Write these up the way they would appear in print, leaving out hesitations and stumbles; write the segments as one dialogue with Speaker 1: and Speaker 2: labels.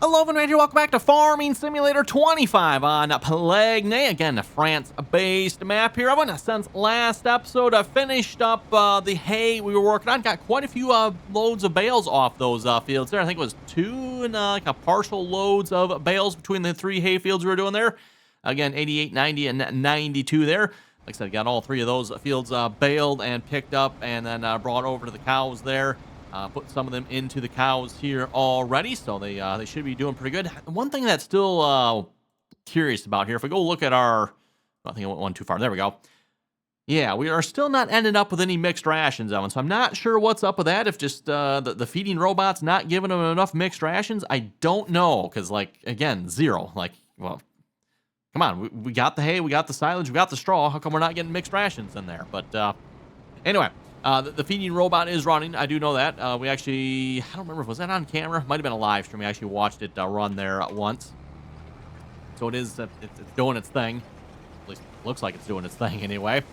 Speaker 1: Hello, everyone, right here. Welcome back to Farming Simulator 25 on Pallegney. Again, a France-based map here. Since last episode, I finished up the hay we were working on. Got quite a few loads of bales off those fields there. I think it was two and like a partial loads of bales between the three hay fields we were doing there. Again, 88, 90, and 92 there. Like I said, got all three of those fields baled and picked up and then brought over to the cows there. Put some of them into the cows here already, so they should be doing pretty good. One thing that's still curious about here, if we go look at our, I think I went one too far. There we go. Yeah, we are still not ending up with any mixed rations, Evan. So I'm not sure what's up with that. If just the feeding robot's not giving them enough mixed rations, I don't know. Because like again, zero. Like, well, come on, we got the hay, we got the silage, we got the straw. How come we're not getting mixed rations in there? But anyway. The feeding robot is running. I do know that. We actually, I don't remember, was that on camera? Might have been a live stream. We actually watched it run there once. So it is, it's doing its thing. At least it looks like it's doing its thing anyway.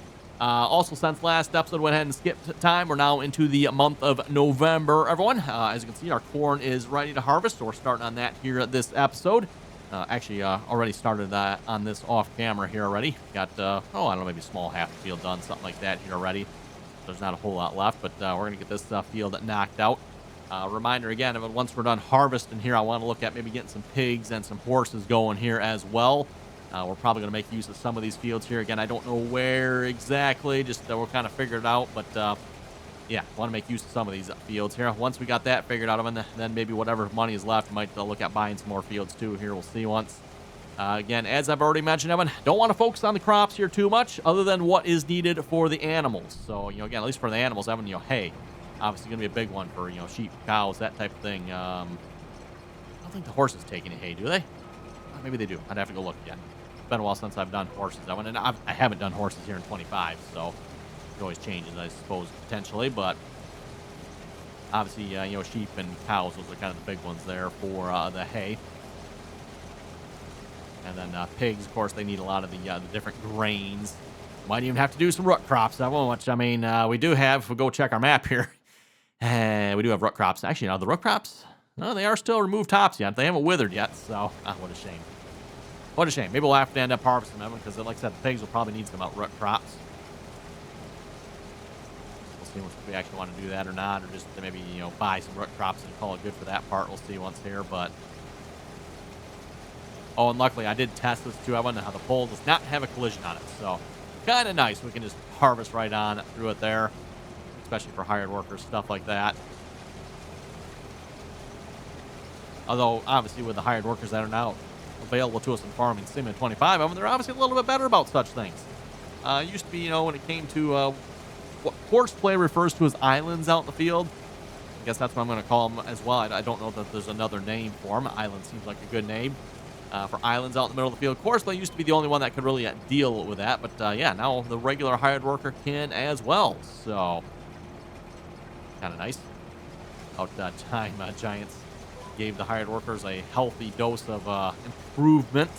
Speaker 1: Also, since last episode, went ahead and skipped time. We're now into the month of November, everyone. As you can see, our corn is ready to harvest. So we're starting on that here at this episode. Actually, already started on this off camera here already. Got, I don't know, maybe a small half field done, something like that here already. There's not a whole lot left, but we're going to get this field knocked out. Reminder again, once we're done harvesting here, I want to look at maybe getting some pigs and some horses going here as well. We're probably going to make use of some of these fields here. Again, I don't know where exactly, just we'll kind of figure it out. But yeah, want to make use of some of these fields here. Once we got that figured out, then maybe whatever money is left, we might look at buying some more fields too here. We'll see once. Again, as I've already mentioned, Evan, don't want to focus on the crops here too much other than what is needed for the animals. So, again, at least for the animals, Evan, hay, obviously going to be a big one for, sheep, cows, that type of thing. I don't think the horses take any hay, do they? Maybe they do. I'd have to go look again. It's been a while since I've done horses, Evan, and I haven't done horses here in 25, so it always changes, I suppose, potentially, but obviously, sheep and cows, those are kind of the big ones there for the hay. And then pigs, of course, they need a lot of the different grains. Might even have to do some root crops, which, we do have. If we go check our map here, we do have root crops. Actually, the root crops, no, they are still removed tops yet. They haven't withered yet, so what a shame. What a shame. Maybe we'll have to end up harvesting them because, like I said, the pigs will probably need some root crops. We'll see if we actually want to do that or not, or just maybe, buy some root crops and call it good for that part. We'll see once here, but... Oh, and luckily I did test this too. I wonder how the pole does not have a collision on it. So kind of nice. We can just harvest right on through it there, especially for hired workers, stuff like that. Although, obviously, with the hired workers that are now available to us in Farming Simulator 25, they're obviously a little bit better about such things. It used to be, when it came to what Horseplay refers to as islands out in the field. I guess that's what I'm going to call them as well. I don't know that there's another name for them. Island seems like a good name. For islands out in the middle of the field. Of course, they used to be the only one that could really deal with that, but yeah, now the regular hired worker can as well, so kind of nice. About time Giants gave the hired workers a healthy dose of improvement.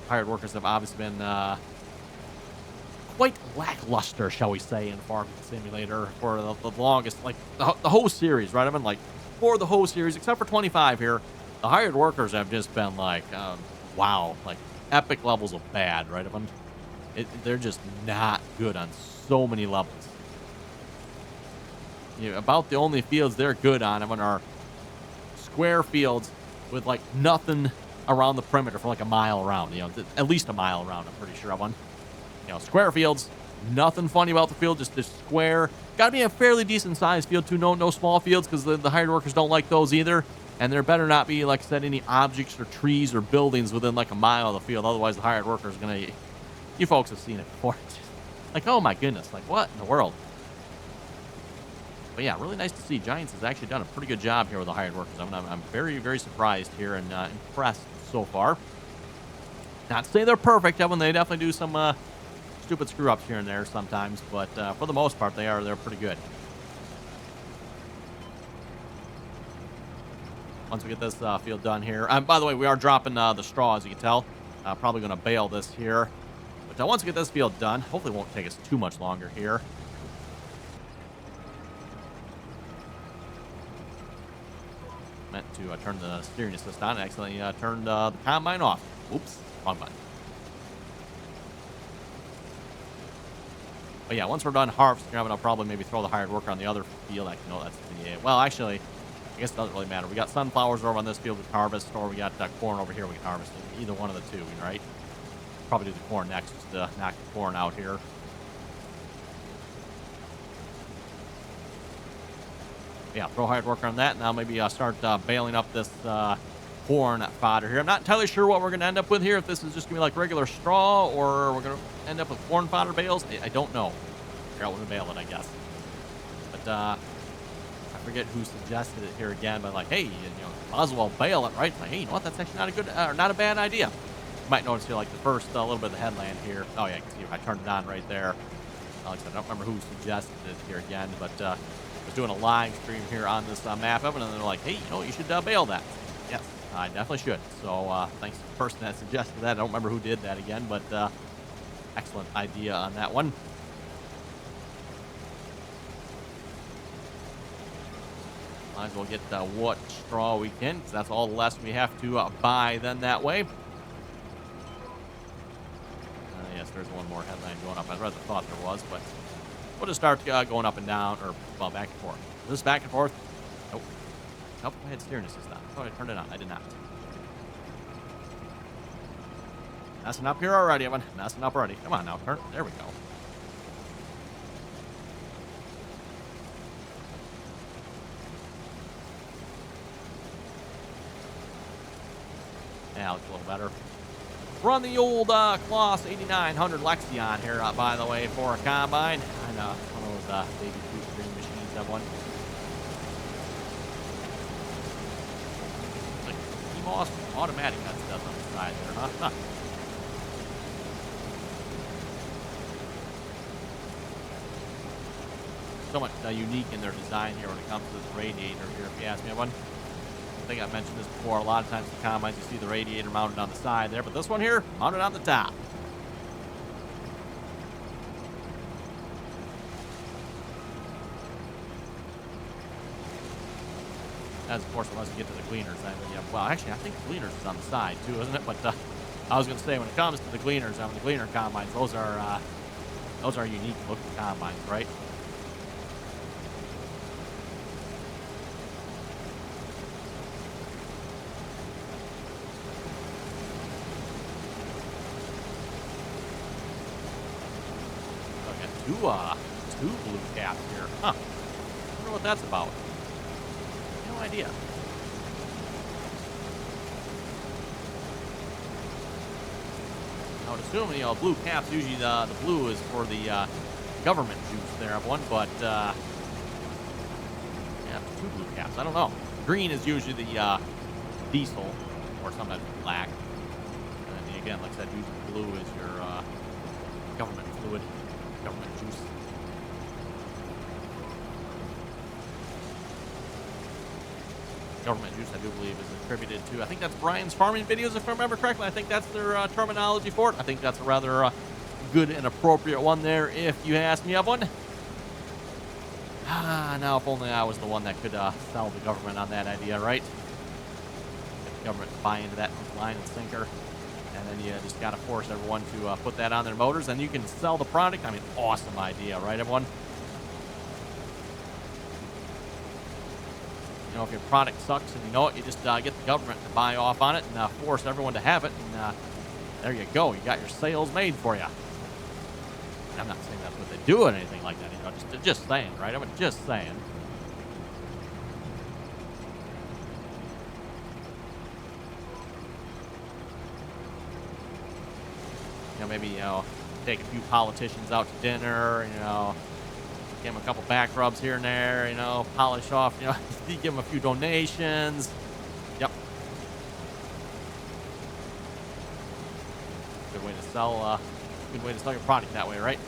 Speaker 1: Hired workers have obviously been quite lackluster, shall we say, in Farming Simulator for the longest, like the whole series, right? For the whole series, except for 25 here. The hired workers have just been like, wow, like epic levels of bad, right? They're just not good on so many levels. About the only fields they're good on are square fields with like nothing around the perimeter for like a mile around. At least a mile around. I'm pretty sure of one. Square fields, nothing funny about the field, just square. Got to be a fairly decent sized field too. No small fields because the hired workers don't like those either. And there better not be, like I said, any objects or trees or buildings within like a mile of the field. Otherwise, the hired worker is going to... You folks have seen it before. Like, oh my goodness. Like, what in the world? But yeah, really nice to see. Giants has actually done a pretty good job here with the hired workers. I'm very, very surprised here and impressed so far. Not to say they're perfect, Evan. They definitely do some stupid screw-ups here and there sometimes. But for the most part, they're pretty good. Once we get this field done here. By the way, we are dropping the straw, as you can tell. Probably going to bale this here. But once we get this field done, hopefully it won't take us too much longer here. meant to turn the steering assist on. I accidentally turned the combine off. Oops, wrong button. But yeah, once we're done harvesting, I'll probably maybe throw the hired worker on the other field. Actually, no, that's the... Well, actually, I guess it doesn't really matter. We got sunflowers over on this field we can harvest, or we got corn over here we can harvest. Either one of the two, right? Probably do the corn next, just to knock the corn out here. Yeah, throw hired worker on that. Now maybe start baling up this corn fodder here. I'm not entirely sure what we're going to end up with here. If this is just going to be like regular straw, or we're going to end up with corn fodder bales. I don't know. Figure out when to bale it, I guess. But I forget who suggested it here again. But like, hey, might as well bale it, right? Like, hey, you know what? That's actually not a good, not a bad idea. You might notice here, like the first little bit of the headland here. Oh yeah, you can see if I turned it on right there. Like I said, I don't remember who suggested it here again, but I was doing a live stream here on this map of it, and they're like, hey, you should bale that. Yes, I definitely should. So thanks to the person that suggested that. I don't remember who did that again, but excellent idea on that one. Might as well get what straw we can, because that's all the less we have to buy then that way. Yes, there's one more headline going up. I rather thought there was, but we'll just start going up and down, or, well, back and forth. Is this back and forth? Nope. Nope, I had steering assist on. I thought I turned it on. I did not. Messing up here already, Evan. Messing up already. Come on now, turn. There we go. Yeah, looks a little better. We're on the old Kloss 8900 Lexion here, by the way, for a combine. I know, one of those baby food green machines, that one. Like EMOS automatic, that stuff on the side there, huh? So much unique in their design here when it comes to this radiator here, if you ask me, everyone. I think I've mentioned this before. A lot of times in the combines, you see the radiator mounted on the side there, but this one here, mounted on the top. As, of course, unless you get to the gleaners. Well, actually, I think the gleaners is on the side, too, isn't it? But I was going to say, when it comes to the gleaners, the gleaner combines, those are unique-looking combines, right? Two blue caps here. Huh. I wonder what that's about. No idea. I would assume, blue caps, usually the blue is for the government juice there, everyone, but yeah, two blue caps. I don't know. Green is usually the diesel, or sometimes black. And then again, like I said, usually blue is your government fluid. Government juice. Government juice, I do believe, is attributed to, I think that's Brian's farming videos, if I remember correctly. I think that's their terminology for it. I think that's a rather good and appropriate one there, if you ask me of one. Now, if only I was the one that could sell the government on that idea, right? Get the government to buy into that line and sinker. And then you just got to force everyone to put that on their motors, and you can sell the product. I mean, awesome idea, right, everyone? If your product sucks and you know it, you just get the government to buy off on it and force everyone to have it, and there you go. You got your sales made for you. I'm not saying that's what they do or anything like that, just saying, right? I'm just saying. Maybe, take a few politicians out to dinner, give them a couple back rubs here and there, polish off, give them a few donations. Yep. Good way to sell your product that way, right?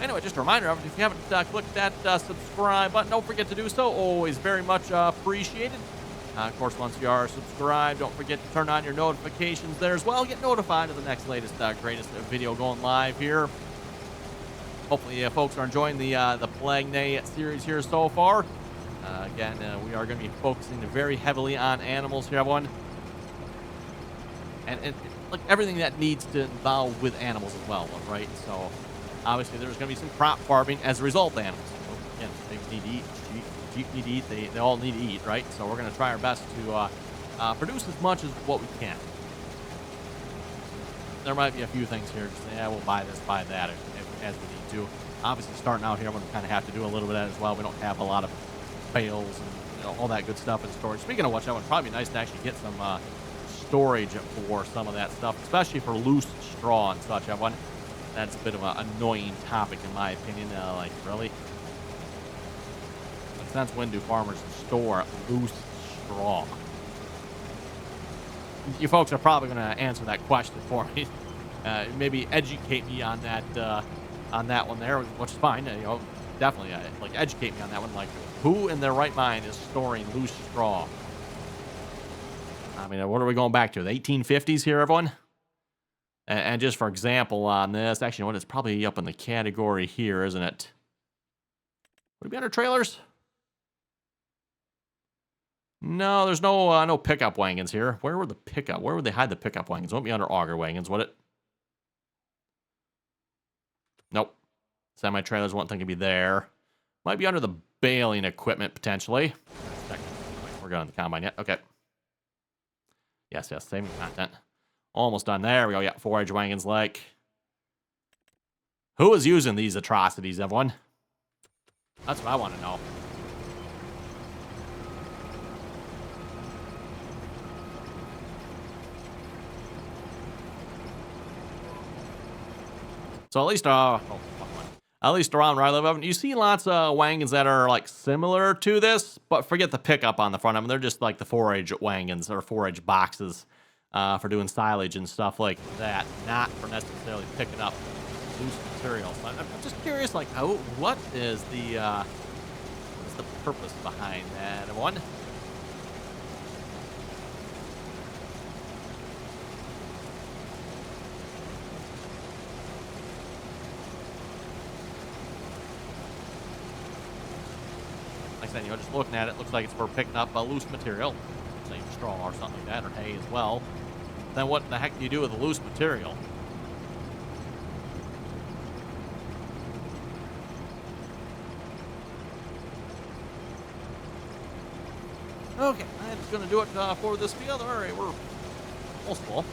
Speaker 1: Anyway, just a reminder, if you haven't clicked that subscribe button, don't forget to do so. Always very much appreciated. Of course, once you are subscribed, don't forget to turn on your notifications there as well. Get notified of the next latest, greatest video going live here. Hopefully, folks are enjoying the Pallegney series here so far. Again, we are going to be focusing very heavily on animals here, everyone. And like everything that needs to involve with animals as well, right? So, obviously, there's going to be some crop farming as a result of animals. So, again, pigs need to eat, sheep need to eat, they all need to eat, right? So, we're going to try our best to produce as much as what we can. There might be a few things here, just, yeah, we'll buy this, buy that, as we need to. Obviously, starting out here, I'm going to kind of have to do a little bit of that as well. We don't have a lot of bales and all that good stuff in storage. Speaking of which, that would probably be nice to actually get some storage for some of that stuff, especially for loose straw and such. That's a bit of an annoying topic in my opinion. Like, really? Like, since when do farmers store loose straw? You folks are probably going to answer that question for me. Maybe educate me on that one there, which is fine. Definitely like educate me on that one. Like, who in their right mind is storing loose straw? I mean, what are we going back to? The 1850s here, everyone? And just for example on this, actually, you know what? It's probably up in the category here, isn't it? Would it be under trailers? No, there's no pickup wagons here. Where would they hide the pickup wagons? It won't be under auger wagons, would it? Nope. Semi-trailers won't think it'd be there. Might be under the baling equipment, potentially. We're going to the combine yet. Okay. Yes, saving content. Almost done. There we go. Yeah, forage wagons like. Who is using these atrocities, everyone? That's what I want to know. So at least, around where I live, you see lots of wagons that are like similar to this, but forget the pickup on the front of them. They're just like the forage wagons or forage boxes for doing silage and stuff like that, not for necessarily picking up loose materials. I'm just curious, like, what is the purpose behind that one? Like I said, just looking at it, looks like it's for picking up loose material, say straw or something like that, or hay as well. Then what the heck do you do with the loose material? Okay, that's going to do it for this field. All right, we're almost full.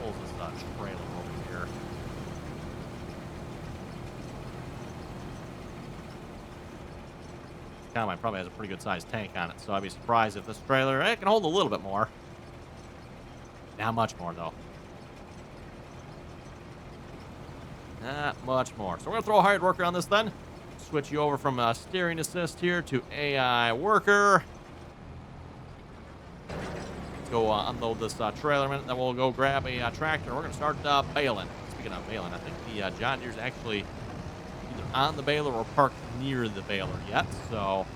Speaker 1: Pulls this trailer over here. Combine probably has a pretty good sized tank on it, so I'd be surprised if this trailer can hold a little bit more. Not much more, though. Not much more. So we're going to throw a hired worker on this then. Switch you over from steering assist here to AI worker. Let's go unload this trailer a minute, then we'll go grab a tractor. We're going to start baling. Speaking of baling, I think the John Deere's actually either on the baler or parked near the baler yet, so...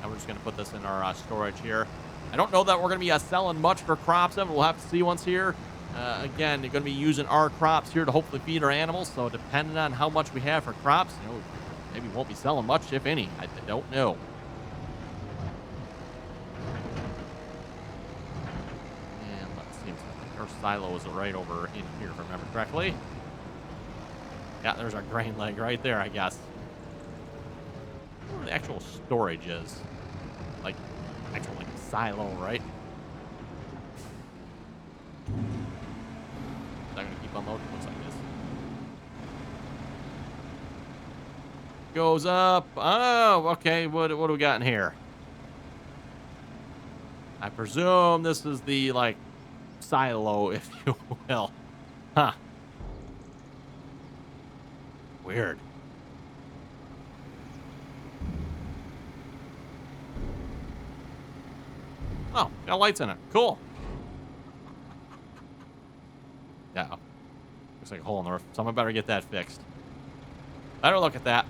Speaker 1: And we're just going to put this in our storage here. I don't know that we're going to be selling much for crops, and we'll have to see once here. Again, they're going to be using our crops here to hopefully feed our animals, so depending on how much we have for crops, maybe we won't be selling much, if any. I don't know. And let's see. I think our silo is right over in here, if I remember correctly. Yeah, there's our grain leg right there, I guess. I wonder where the actual storage is. Like, actual silo, right? Is that going to keep unloading? Looks like this. Goes up. Oh, okay. What do we got in here? I presume this is the, like, silo, if you will. Huh. Weird. Oh, got lights in it. Cool. Yeah. Looks like a hole in the roof. Someone better get that fixed. Better look at that.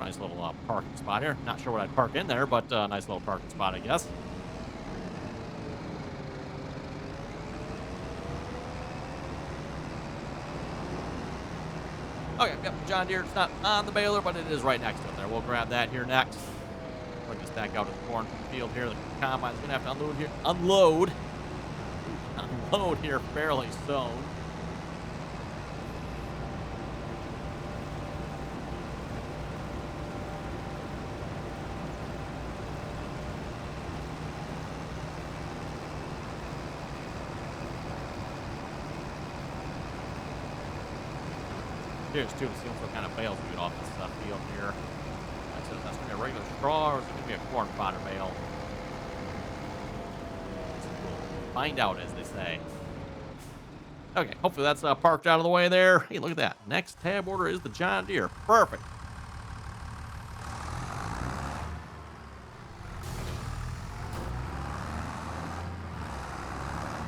Speaker 1: nice little parking spot here. Not sure what I'd park in there, but nice little parking spot, I guess. Okay, yep, John Deere. It's not on the baler, but it is right next to it there. We'll grab that here next. Bring this back out to the cornfield here. The combine's going to have to unload here fairly soon. Here's too to see what kind of bales we get off this field here. That's going to be a regular straw, or is it going to be a corn fodder bale? We'll find out, as they say. Okay, hopefully that's parked out of the way there. Hey, look at that. Next tab order is the John Deere. Perfect.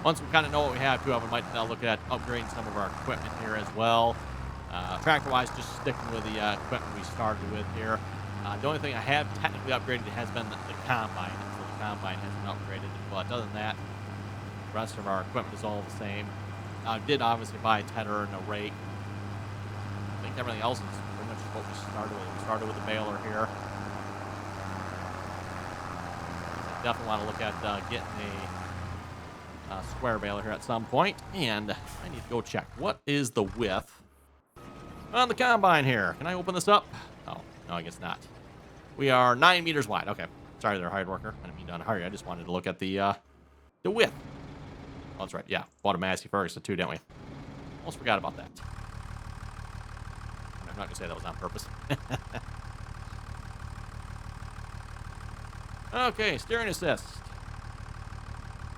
Speaker 1: Once we kind of know what we have to, we might look at upgrading some of our equipment here as well. Tractor-wise, just sticking with the equipment we started with here. The only thing I have technically upgraded has been the combine. So the combine has been upgraded. But other than that, the rest of our equipment is all the same. I did obviously buy a tedder and a rake. I think everything else is pretty much what we started with. We started with the baler here. I definitely want to look at getting a square baler here at some point. And I need to go check. What is the width on the combine here? Can I open this up? Oh, no, I guess not. We are 9 meters wide. Okay. Sorry there, hired worker. I didn't mean to hurry. I just wanted to look at the width. Oh, that's right. Yeah. Bought a Massey Ferguson too, didn't we? Almost forgot about that. I'm not going to say that was on purpose. Okay. Steering assist.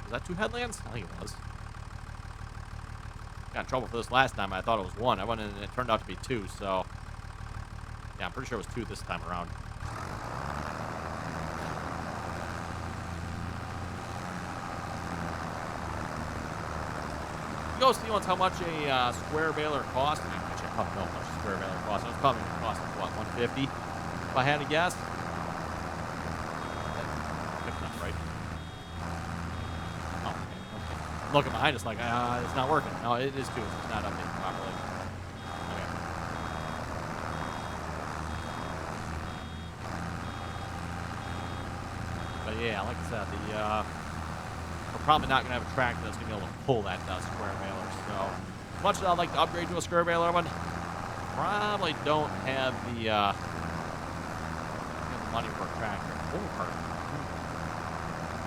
Speaker 1: Was that 2 headlands? I think it was. Got in trouble for this last time. I thought it was 1. I went in and it turned out to be 2, so yeah, I'm pretty sure it was 2 this time around. You go see once how much a square baler costs. I probably know how much a square baler costs. It was probably going to cost what, $150 if I had to guess. If not right. Oh, okay. Looking behind us like, it's not working. No, it is too. It's not updated properly. Okay. But yeah, like I said, we're probably not going to have a tractor that's going to be able to pull that square baler. So, as much as I'd like to upgrade to a square baler one, probably don't have the money for a tractor. Oh,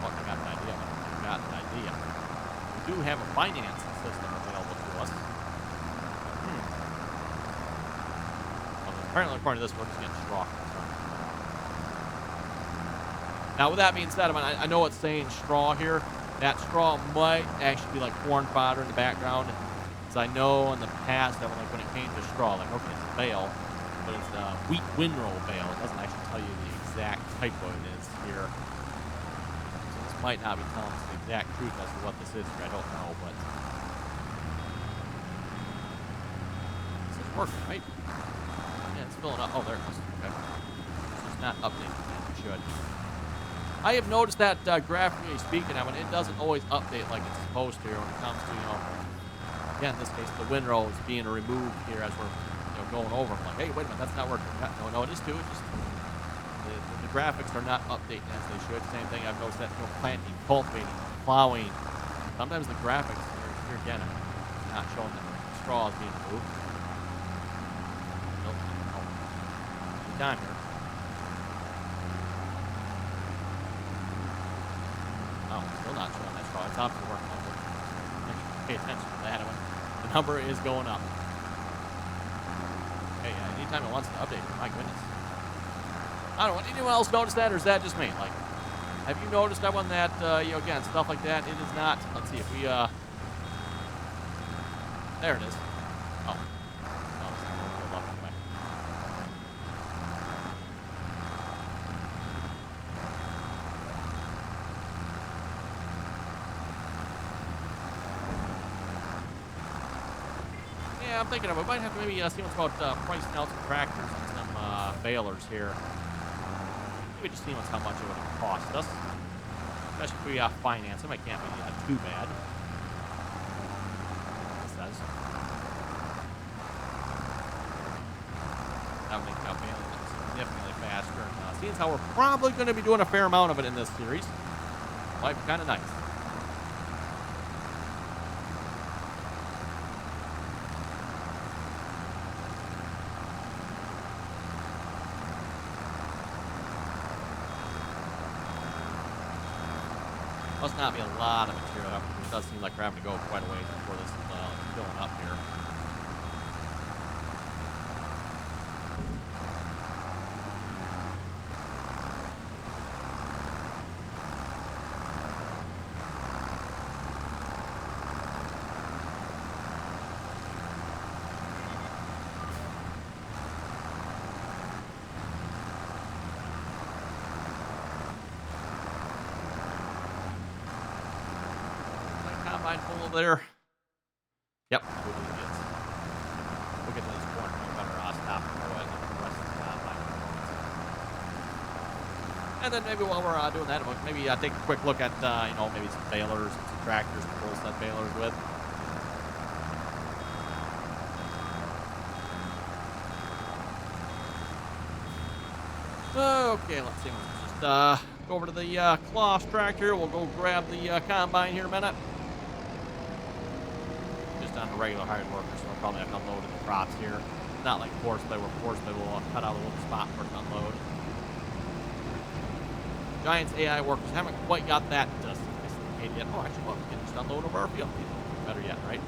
Speaker 1: well, I got an idea. I got an idea. We do have a finance system available to us. Well, apparently, according to this, we're just getting straw. Now, with that being said, I know it's saying straw here. That straw might actually be like corn fodder in the background. As I know in the past, when it came to straw, like, okay, it's a bale, but it's a wheat windrow bale. It doesn't actually tell you the exact type what it is here. So this might not be telling us the exact truth as to what this is here. I don't know, but this is working, right? Yeah, it's filling up. Oh, there it goes. Okay. It's not updated. It should. I have noticed that, graphically speaking, it doesn't always update like it's supposed to when it comes to, again, in this case, the windrow is being removed here as we're, going over. I'm like, hey, wait a minute, that's not working. No, it is too. It's just the graphics are not updating as they should. Same thing I've noticed that, planting, cultivating, plowing. Sometimes the graphics here again are not showing that the straw is being removed. Nope. Down here. Oh, still not showing that straw. It's obviously working. Pay attention to that. The number is going up. Hey, anytime it wants to update, my goodness. I don't know. Anyone else notice that, or is that just me? Like, have you noticed that one that, again, stuff like that, it is not. Let's see if we, there it is. Oh. I'm thinking of we might have to maybe see what's about pricing out some tractors and some balers here. Maybe just seeing how much it would cost us. Especially if we finance them, it can't be too bad. It says. That would make baling significantly faster. Seeing how we're probably going to be doing a fair amount of it in this series, might be kind of nice. Must not be a lot of material. It does seem like we're having to go quite a ways before this is filling up here. Full there. Yep. We'll get to this point. We better stop and go ahead and look at the rest of the combine performance. And then maybe while we're doing that, maybe take a quick look at you know, maybe some balers and some tractors to pull set balers with. Okay, let's see. Let's just go over to the Closs tractor. We'll go grab the combine here in a minute. On the regular hired workers, so we'll probably have to unload in the crops here. Not like forestry, where forestry will cut out a little spot for it to unload. Giants AI workers haven't quite got that sophisticated yet. Oh, actually, well, we can just unload over our field. Better yet, right?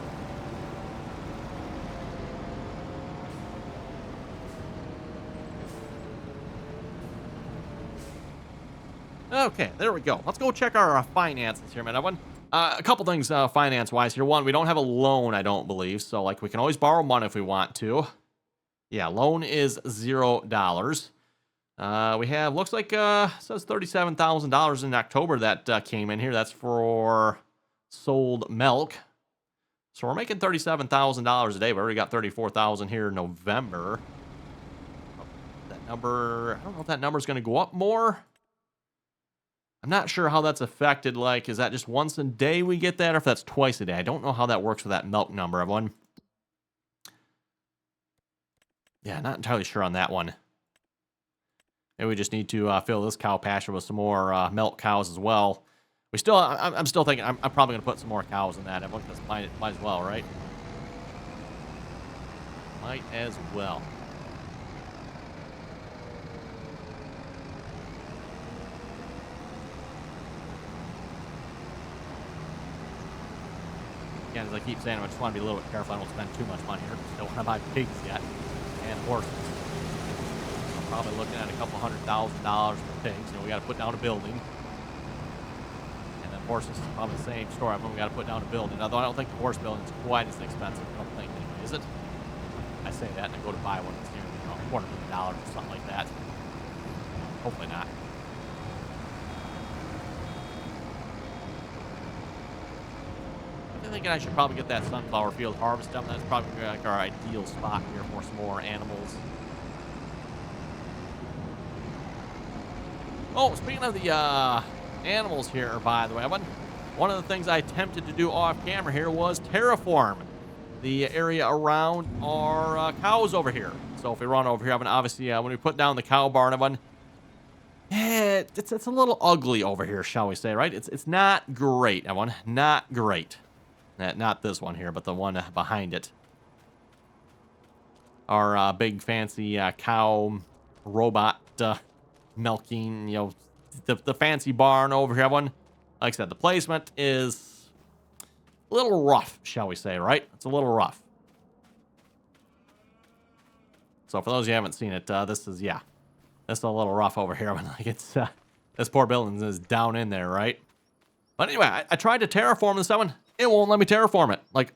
Speaker 1: Okay, there we go. Let's go check our finances here, man. A couple things finance-wise here. One, we don't have a loan, I don't believe. So, like, we can always borrow money if we want to. Yeah, loan is $0. We have, looks like, says $37,000 in October that came in here. That's for sold milk. So we're making $37,000 a day. We already got $34,000 here in November. That number, I don't know if that number's going to go up more. I'm not sure how that's affected. Like, is that just once a day we get that, or if that's twice a day? I don't know how that works with that milk number, everyone. Yeah, not entirely sure on that one. Maybe we just need to fill this cow pasture with some more milk cows as well. I'm still thinking I'm probably going to put some more cows in that. I think this might as well, right? Might as well. Again, as I keep saying, I just want to be a little bit careful. I don't spend too much money here. Don't want to buy pigs yet. And horses. I'm probably looking at a couple $100,000 for pigs. You know, we got to put down a building. And then horses is probably the same story. We got to put down a building. Although I don't think the horse building is quite as expensive. I don't think anyway, is it? I say that and I go to buy one that's near, you know, $250,000 or something like that. Hopefully not. I'm thinking I should probably get that sunflower field harvest done. That's probably like our ideal spot here for some more animals. Oh, speaking of the animals here, by the way, one of the things I attempted to do off camera here was terraform the area around our cows over here. So if we run over here, obviously when we put down the cow barn, it's a little ugly over here, shall we say, right? It's not great, everyone. Not great. Not this one here, but the one behind it. Our big fancy cow robot milking, you know, the fancy barn over here, everyone. Like I said, the placement is a little rough, shall we say, right? It's a little rough. So for those of you who haven't seen it, this is a little rough over here. Like it's this poor building is down in there, right? But anyway, I tried to terraform this one. It won't let me terraform it. Like,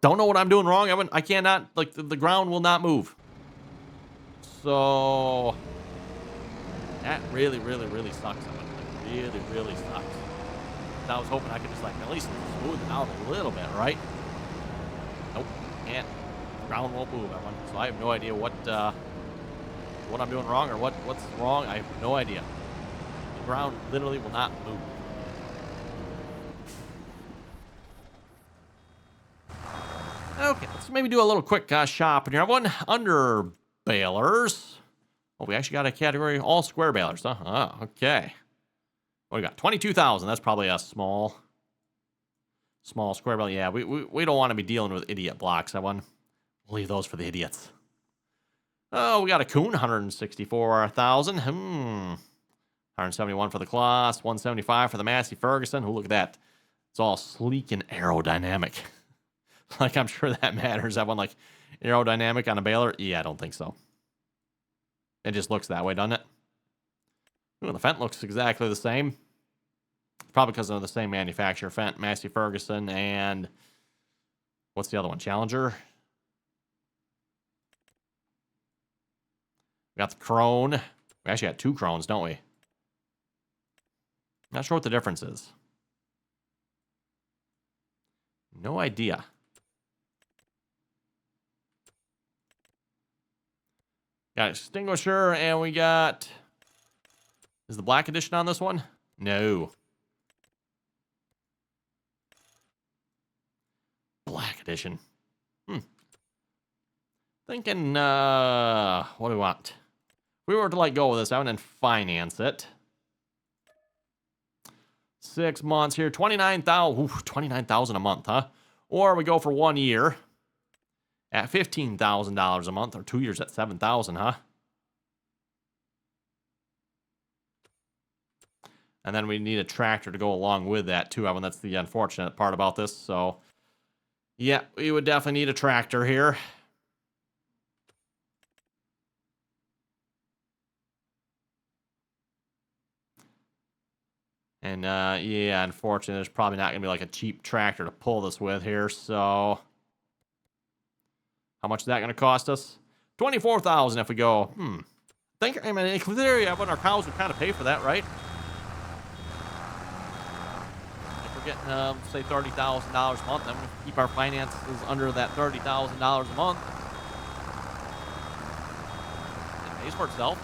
Speaker 1: don't know what I'm doing wrong. I cannot, like, the ground will not move. So that really, really, really sucks. Like, really, really sucks. I was hoping I could just, like, at least smooth it out a little bit, right? Nope, can't. The ground won't move, everyone. So I have no idea what what I'm doing wrong or what's wrong. I have no idea. The ground literally will not move. Okay, let's maybe do a little quick shopping here. Everyone under balers. Oh, we actually got a category all square balers, huh? Oh, okay. What do we got? 22,000. That's probably a small square baler. Yeah, we don't want to be dealing with idiot blocks. We'll leave those for the idiots. Oh, we got a coon, 164,000. 171 for the Kloss, 175 for the Massey Ferguson. Oh, look at that. It's all sleek and aerodynamic. Like, I'm sure that matters. That one, like, aerodynamic on a baler? Yeah, I don't think so. It just looks that way, doesn't it? Ooh, the Fent looks exactly the same. Probably because they're the same manufacturer. Fent, Massey Ferguson, and what's the other one? Challenger. We got the Krone. We actually got 2 Krones, don't we? Not sure what the difference is. No idea. Got Extinguisher, and we got... Is the Black Edition on this one? No. Black Edition. Thinking, what do we want? If we were to let go of this out and finance it. 6 months here, 29,000. 29,000 a month, huh? Or we go for 1 year at $15,000 a month, or 2 years at 7,000, huh? And then we need a tractor to go along with that too, Evan. That's the unfortunate part about this. So, yeah, we would definitely need a tractor here. And, yeah, unfortunately, there's probably not going to be like a cheap tractor to pull this with here. So, how much is that going to cost us? 24,000 if we go, I mean, in theory, our cows would kind of pay for that, right? If we're getting, say, $30,000 a month, then we keep our finances under that $30,000 a month. It pays for itself.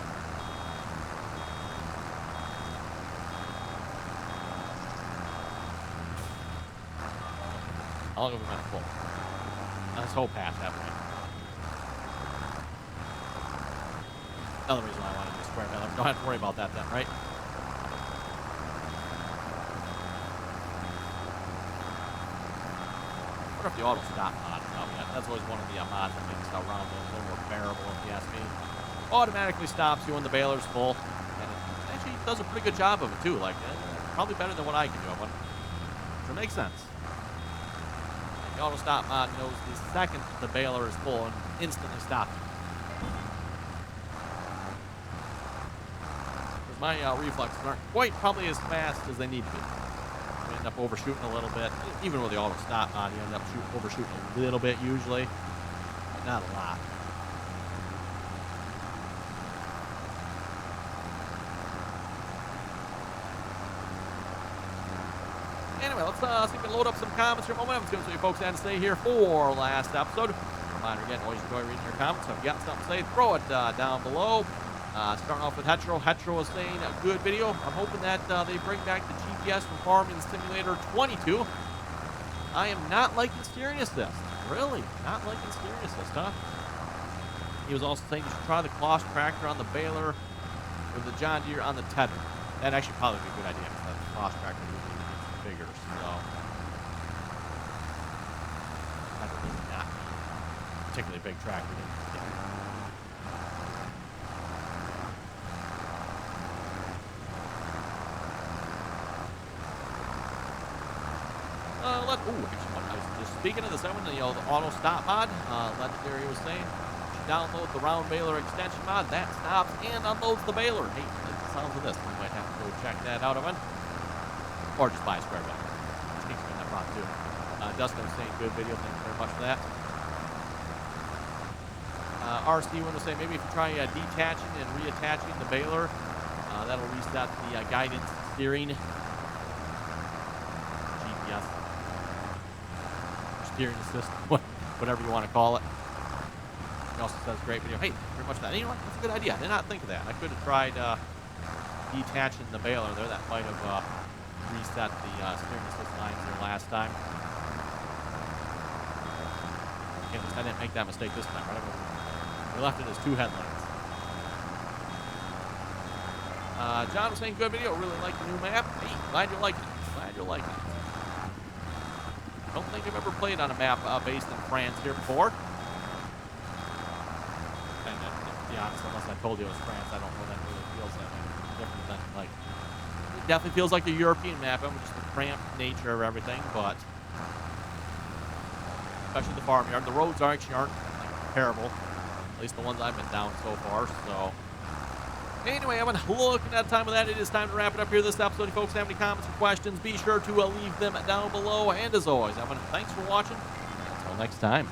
Speaker 1: How long have we been full? Let's hope past that point. Another reason why I wanted to square baler. Don't have to worry about that then, right? I wonder if the auto stop mod is out yet. That's always one of the mods that makes it around a little more bearable, if you ask me. Automatically stops you when the baler's full. And it actually does a pretty good job of it, too. Like, probably better than what I can do. So it makes sense. The auto stop mod knows the second the baler is full and instantly stops it. Because my reflexes aren't quite probably as fast as they need to be. We end up overshooting a little bit. Even with the auto stop mod, you end up overshooting a little bit usually, but not a lot. Anyway, let's see if we can load up some comments here a moment. I'm just going to see what you folks had to say here for last episode. Reminder again, always enjoy reading your comments. So if you got something to say, throw it down below. Starting off with Hetero. Hetero is saying a good video. I'm hoping that they bring back the GPS from Farming Simulator 22. I am not liking steering assist. Really, not liking steering assist, huh? He was also saying you should try the Kloss tractor on the baler or the John Deere on the tether. That'd actually probably be a good idea because the Kloss tractor is bigger, so that would not be a particularly big tractor. Speaking of this, the auto stop mod, Legendary was saying, you should download the round baler extension mod. That stops and unloads the baler. Hey, the sounds of this. We might have to go check that out, Evan. Or just buy a square baler. Sneaks in that mod too. Dustin was saying, good video. Thank you very much for that. RC was saying, maybe if you try detaching and reattaching the baler, that'll reset the guidance steering. GPS. Steering assist, whatever you want to call it. He also says, great video. Hey, very much that. And you know what? That's a good idea. I did not think of that. I could have tried detaching the baler there. That might have reset the steering assist lines there last time. At least I didn't make that mistake this time. Right? We left it as 2 headlights. John was saying, good video. Really like the new map. Hey, glad you're liking it. Glad you're liking it. Don't think I've ever played on a map based in France here before. And to be honest, unless I told you it was France, I don't know that it really feels that much different than, like, it definitely feels like a European map, and just the cramped nature of everything, but especially the farmyard. The roads aren't like, terrible, at least the ones I've been down so far, so. Anyway, I'm looking at the time of that. It is time to wrap it up here this episode. If you folks have any comments or questions, be sure to leave them down below. And as always, thanks for watching. Until next time.